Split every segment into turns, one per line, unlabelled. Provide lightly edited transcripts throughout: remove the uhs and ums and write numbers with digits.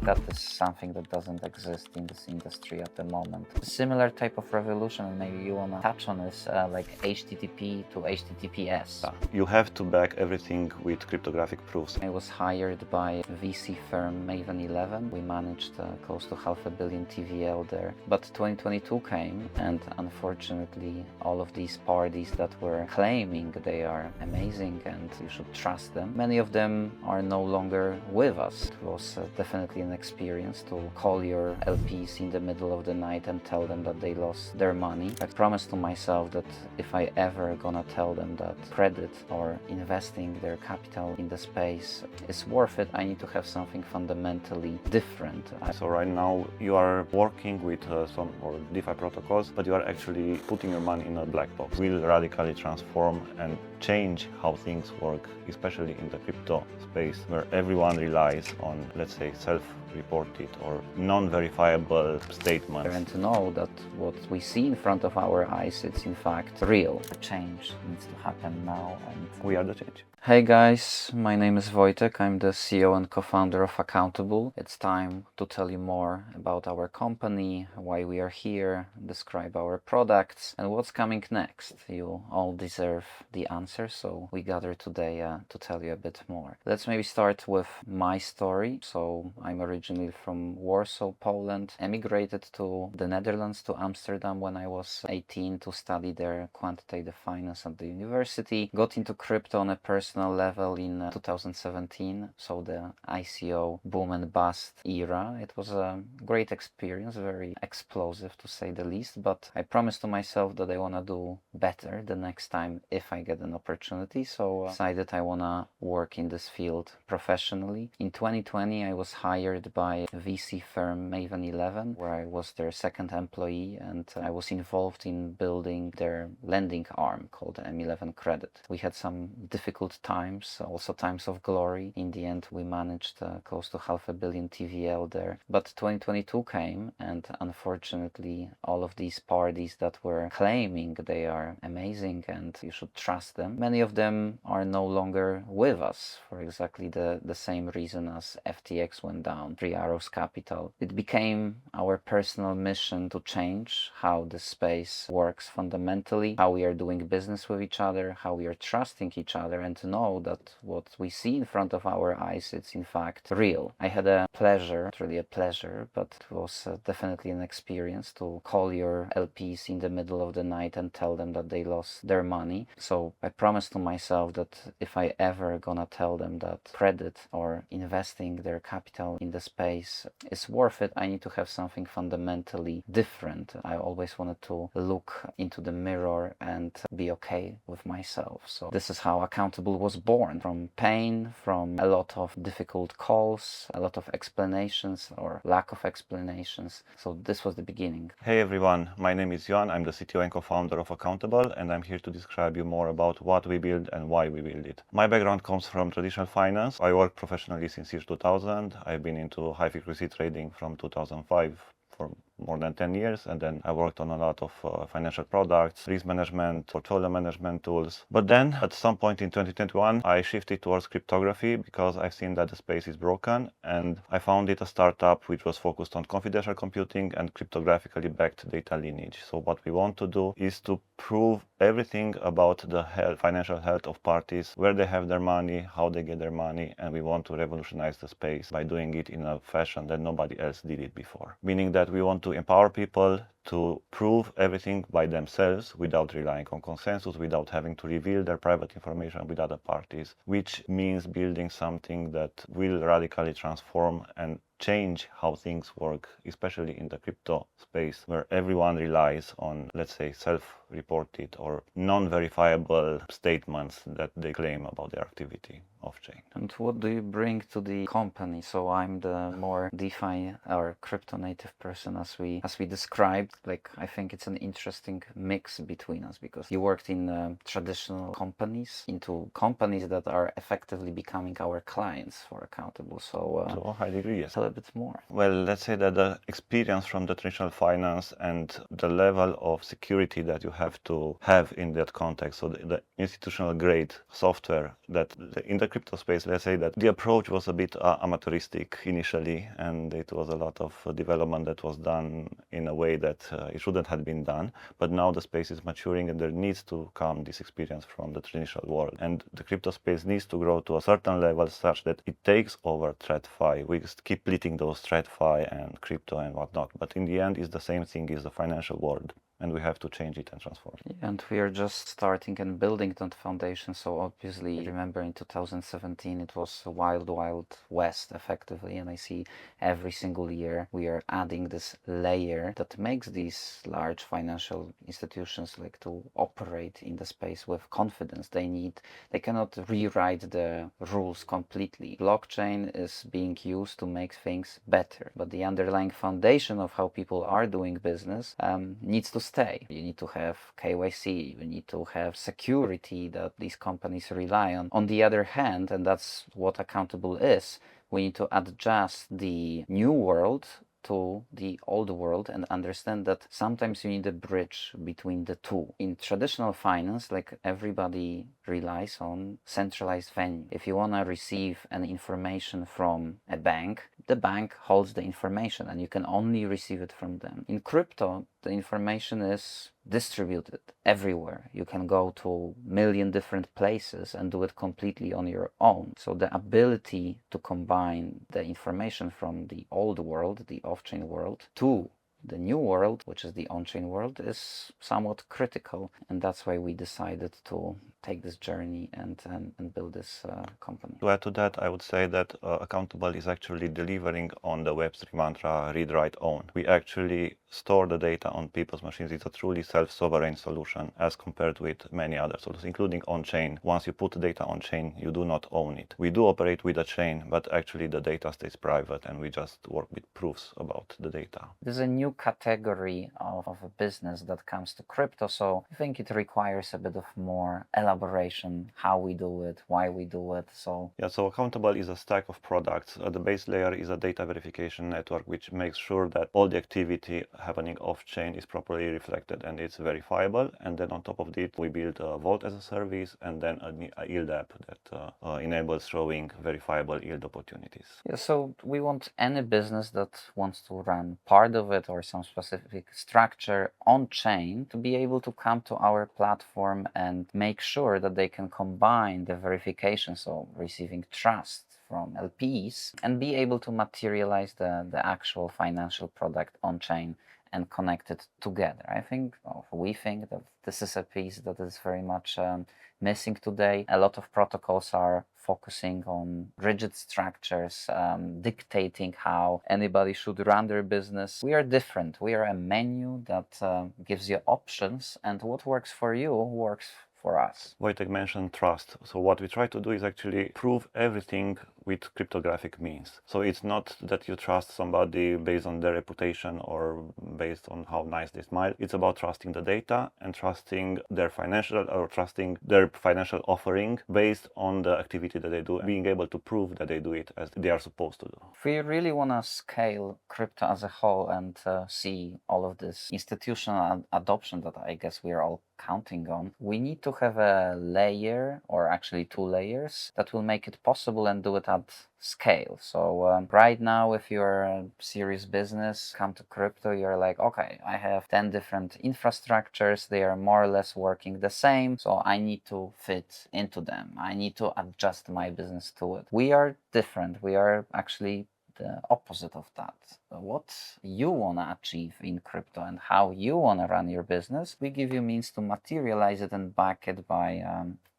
That is something that doesn't exist in this industry at the moment. A similar type of revolution, and maybe you wanna touch on this, like HTTP to HTTPS.
You have to back everything with cryptographic proofs.
I was hired by VC firm Maven 11. We managed close to $500 million TVL there. But 2022 came, and unfortunately all of these parties that were claiming they are amazing and you should trust them, many of them are no longer with us. It was definitely an experience to call your LPs in the middle of the night and tell them that they lost their money. I promised to myself that if I ever gonna tell them that credit or investing their capital in the space is worth it, I need to have something fundamentally different.
So right now you are working with some or DeFi protocols, but you are actually putting your money in a black box. Will radically transform and change how things work, especially in the crypto space, where everyone relies on, let's say, self-reported or non-verifiable statements.
And to know that what we see in front of our eyes, it's in fact real. The change needs to happen now, and
we are the change.
Hey guys, my name is Wojtek. I'm the CEO and co-founder of Accountable. It's time to tell you more about our company, why we are here, describe our products, and what's coming next. You all deserve the answer, so we gather today to tell you a bit more. Let's maybe start with my story. So I'm originally from Warsaw, Poland, emigrated to the Netherlands, to Amsterdam when I was 18 to study there quantitative finance at the university. Got into crypto on a personal level in 2017, so the ICO boom and bust era. It was a great experience, very explosive to say the least, but I promised to myself that I want to do better the next time if I get an opportunity, so decided I want to work in this field professionally. In 2020 I was hired by VC firm Maven 11, where I was their second employee, and I was involved in building their lending arm called M11 Credit. We had some difficult times, also times of glory. In the end, we managed close to $500 million TVL there. But 2022 came, and unfortunately, all of these parties that were claiming they are amazing and you should trust them, many of them are no longer with us for exactly the same reason as FTX went down, Three Arrows Capital. It became our personal mission to change how the space works fundamentally, how we are doing business with each other, how we are trusting each other, and to know that what we see in front of our eyes, it's in fact real. I had a pleasure, not really a pleasure, but it was definitely an experience to call your LPs in the middle of the night and tell them that they lost their money. So I promised to myself that if I ever gonna tell them that credit or investing their capital in the space is worth it, I need to have something fundamentally different. I always wanted to look into the mirror and be okay with myself. So this is how Accountable was born, from pain, from a lot of difficult calls, a lot of explanations or lack of explanations. So this was the beginning.
Hey everyone, my name is Ioan. I'm the CTO and co-founder of Accountable, and I'm here to describe you more about what we build and why we build it. My background comes from traditional finance. I work professionally since year 2000. I've been into high frequency trading from 2005 for more than 10 years, and then I worked on a lot of financial products, risk management, portfolio management tools. But then at some point in 2021 I shifted towards cryptography because I've seen that the space is broken, and I founded a startup which was focused on confidential computing and cryptographically backed data lineage. So what we want to do is to prove everything about the financial health of parties, where they have their money, how they get their money, and we want to revolutionize the space by doing it in a fashion that nobody else did it before. Meaning that we want to empower people to prove everything by themselves without relying on consensus, without having to reveal their private information with other parties, which means building something that will radically transform and change how things work, especially in the crypto space, where everyone relies on, let's say, self-reported or non-verifiable statements that they claim about their activity off-chain.
And what do you bring to the company? So I'm the more DeFi or crypto native person, as we described. Like, I think it's an interesting mix between us, because you worked in traditional companies into companies that are effectively becoming our clients for Accountable. So
to a high degree, yes.
So bit more.
Well, let's say that the experience from the traditional finance and the level of security that you have to have in that context, so the institutional grade software that in the crypto space, let's say that the approach was a bit amateuristic initially, and it was a lot of development that was done in a way that it shouldn't have been done. But now the space is maturing and there needs to come this experience from the traditional world. And the crypto space needs to grow to a certain level such that it takes over TradFi. We keep splitting those TradFi and crypto and whatnot. But in the end, it's the same thing as the financial world. And we have to change it and transform it.
And we are just starting and building that foundation. So obviously, remember in 2017, it was a wild, wild west, effectively. And I see every single year we are adding this layer that makes these large financial institutions like to operate in the space with confidence. They cannot rewrite the rules completely. Blockchain is being used to make things better, but the underlying foundation of how people are doing business needs to stay. You need to have KYC, you need to have security that these companies rely on. On the other hand, and that's what accountable is, we need to adjust the new world to the old world and understand that sometimes you need a bridge between the two. In traditional finance, like everybody relies on centralized venue. If you want to receive an information from a bank, the bank holds the information and you can only receive it from them. In crypto, the information is distributed everywhere. You can go to a million different places and do it completely on your own. So the ability to combine the information from the old world, the off-chain world, to the new world, which is the on-chain world, is somewhat critical. And that's why we decided to take this journey and build this company.
To add to that, I would say that Accountable is actually delivering on the Web3 mantra, read, write, own. We actually store the data on people's machines. It's a truly self-sovereign solution as compared with many other solutions, including on-chain. Once you put the data on-chain, you do not own it. We do operate with a chain, but actually the data stays private and we just work with proofs about the data.
There's a new category of a business that comes to crypto, so I think it requires a bit of more elaboration, how we do it, why we do it. So
Accountable is a stack of products. The base layer is a data verification network which makes sure that all the activity happening off-chain is properly reflected and it's verifiable. And then on top of it, we build a Vault as a service and then a yield app that enables showing verifiable yield opportunities.
Yeah, so we want any business that wants to run part of it or some specific structure on-chain to be able to come to our platform and make sure that they can combine the verification, so receiving trust from LPs, and be able to materialize the actual financial product on-chain and connect it together. We think that this is a piece that is very much missing today. A lot of protocols are focusing on rigid structures, dictating how anybody should run their business. We are different. We are a menu that gives you options, and what works for you works for us.
Wojtek mentioned trust. So what we try to do is actually prove everything with cryptographic means. So it's not that you trust somebody based on their reputation or based on how nice they smile. It's about trusting the data and trusting their financial offering based on the activity that they do, being able to prove that they do it as they are supposed to do.
If we really want to scale crypto as a whole and see all of this institutional adoption that I guess we are all counting on, we need to have a layer, or actually two layers, that will make it possible and do it at scale. So right now, if you're a serious business, come to crypto, you're like, okay, I have 10 different infrastructures, they are more or less working the same, so I need to fit into them. I need to adjust my business to it. We are different. We are actually the opposite of that. What you want to achieve in crypto and how you want to run your business, we give you means to materialize it and back it by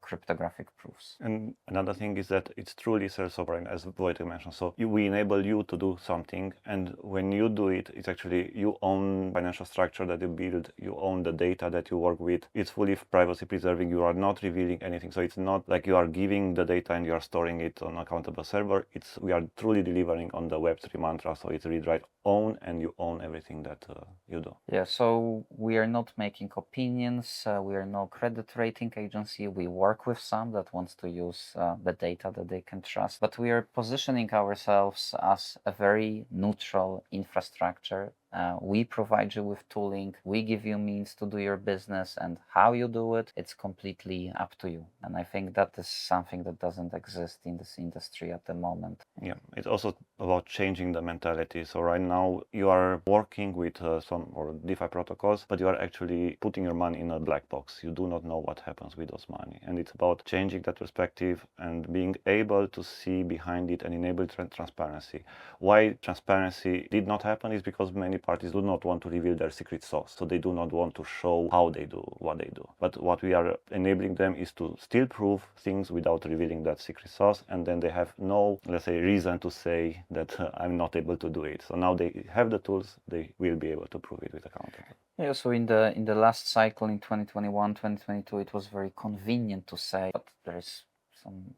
cryptographic proofs.
And another thing is that it's truly self-sovereign, as Wojtek mentioned. So we enable you to do something, and when you do it, it's actually you own financial structure that you build, you own the data that you work with. It's fully privacy preserving. You are not revealing anything. So it's not like you are giving the data and you are storing it on accountable server. We are truly delivering on the Web3 mantra. So it's read, write, own, and you own everything that you do.
Yeah, so we are not making opinions. We are no credit rating agency. We work work with some that wants to use the data that they can trust. But we are positioning ourselves as a very neutral infrastructure. We provide you with tooling, we give you means to do your business, and how you do it, it's completely up to you. And I think that is something that doesn't exist in this industry at the moment.
Yeah, it's also about changing the mentality. So right now you are working with some or DeFi protocols, but you are actually putting your money in a black box. You do not know what happens with those money. And it's about changing that perspective and being able to see behind it and enable transparency. Why transparency did not happen is because many parties do not want to reveal their secret sauce. So they do not want to show how they do what they do. But what we are enabling them is to still prove things without revealing that secret sauce. And then they have no, let's say, reason to say that I'm not able to do it. So now they have the tools, they will be able to prove it with Accountable.
Yeah, so in the last cycle in 2021, 2022, it was very convenient to say, but there's some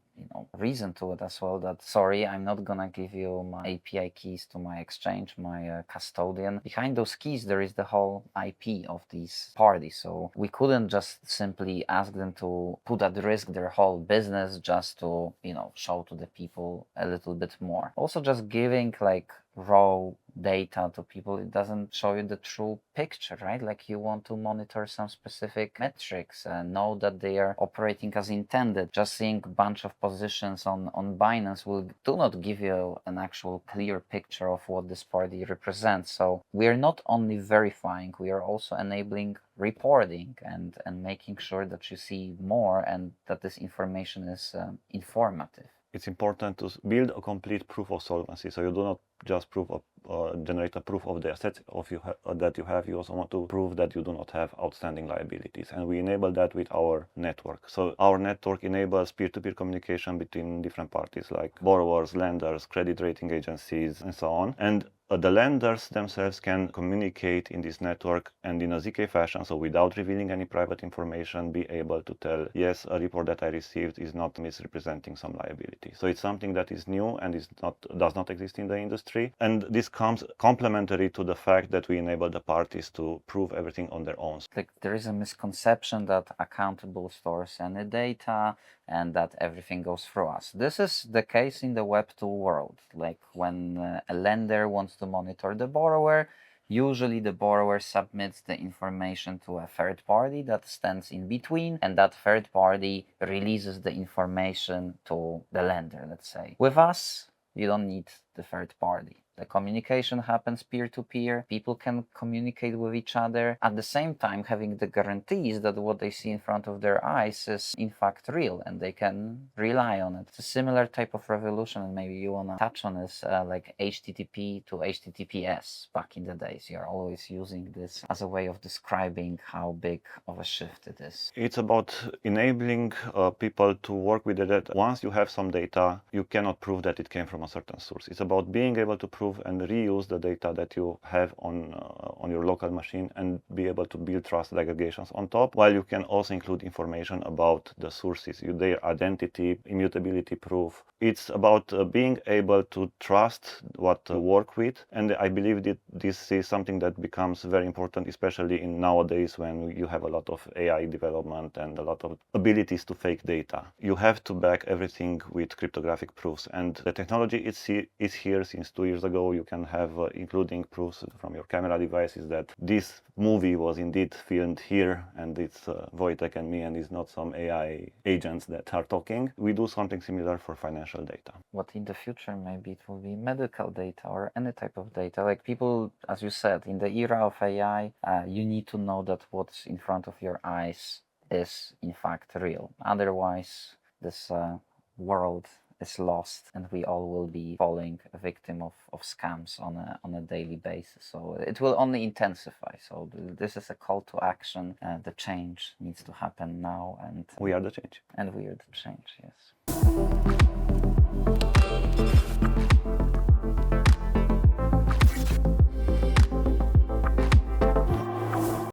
reason to it as well, that sorry, I'm not gonna give you my API keys to my exchange, my custodian. Behind those keys there is the whole IP of these parties, so we couldn't just simply ask them to put at risk their whole business just to show to the people a little bit more. Also, just giving like raw data to people, it doesn't show you the true picture, right? Like, you want to monitor some specific metrics and know that they are operating as intended. Just seeing a bunch of positions on Binance do not give you an actual clear picture of what this party represents. So we are not only verifying, we are also enabling reporting and making sure that you see more and that this information is informative.
It's important to build a complete proof of solvency. So you do not just generate a proof of the assets that you have. You also want to prove that you do not have outstanding liabilities. And we enable that with our network. So our network enables peer-to-peer communication between different parties like borrowers, lenders, credit rating agencies, and so on. And the lenders themselves can communicate in this network and in a ZK fashion, so without revealing any private information, be able to tell, yes, a report that I received is not misrepresenting some liability. So it's something that is new and does not exist in the industry. And this comes complementary to the fact that we enable the parties to prove everything on their own.
Like, there is a misconception that Accountable stores any data and that everything goes through us. This is the case in the Web2 world. Like, when a lender wants to monitor the borrower, usually the borrower submits the information to a third party that stands in between, and that third party releases the information to the lender, let's say. With us, you don't need the third party. The communication happens peer-to-peer. People can communicate with each other, at the same time having the guarantees that what they see in front of their eyes is in fact real and they can rely on it. It's a similar type of revolution, and maybe you want to touch on this, like HTTP to HTTPS back in the days. You're always using this as a way of describing how big of a shift it is.
It's about enabling people to work with the data. Once you have some data, you cannot prove that it came from a certain source. It's about being able to prove and reuse the data that you have on your local machine and be able to build trusted aggregations on top, while you can also include information about the sources, their identity, immutability proof. It's about being able to trust what to work with, and I believe that this is something that becomes very important, especially in nowadays when you have a lot of AI development and a lot of abilities to fake data. You have to back everything with cryptographic proofs, and the technology is here since 2 years ago. You can have including proofs from your camera devices that this movie was indeed filmed here, and it's Wojtek and me, and it's not some AI agents that are talking. We do something similar for financial data.
What in the future, maybe it will be medical data or any type of data. Like, people, as you said, in the era of AI, you need to know that what's in front of your eyes is in fact real. Otherwise, this world is lost and we all will be falling a victim of scams on a daily basis. So it will only intensify. So this is a call to action. The change needs to happen now, and
we are the change.
And we are the change, yes.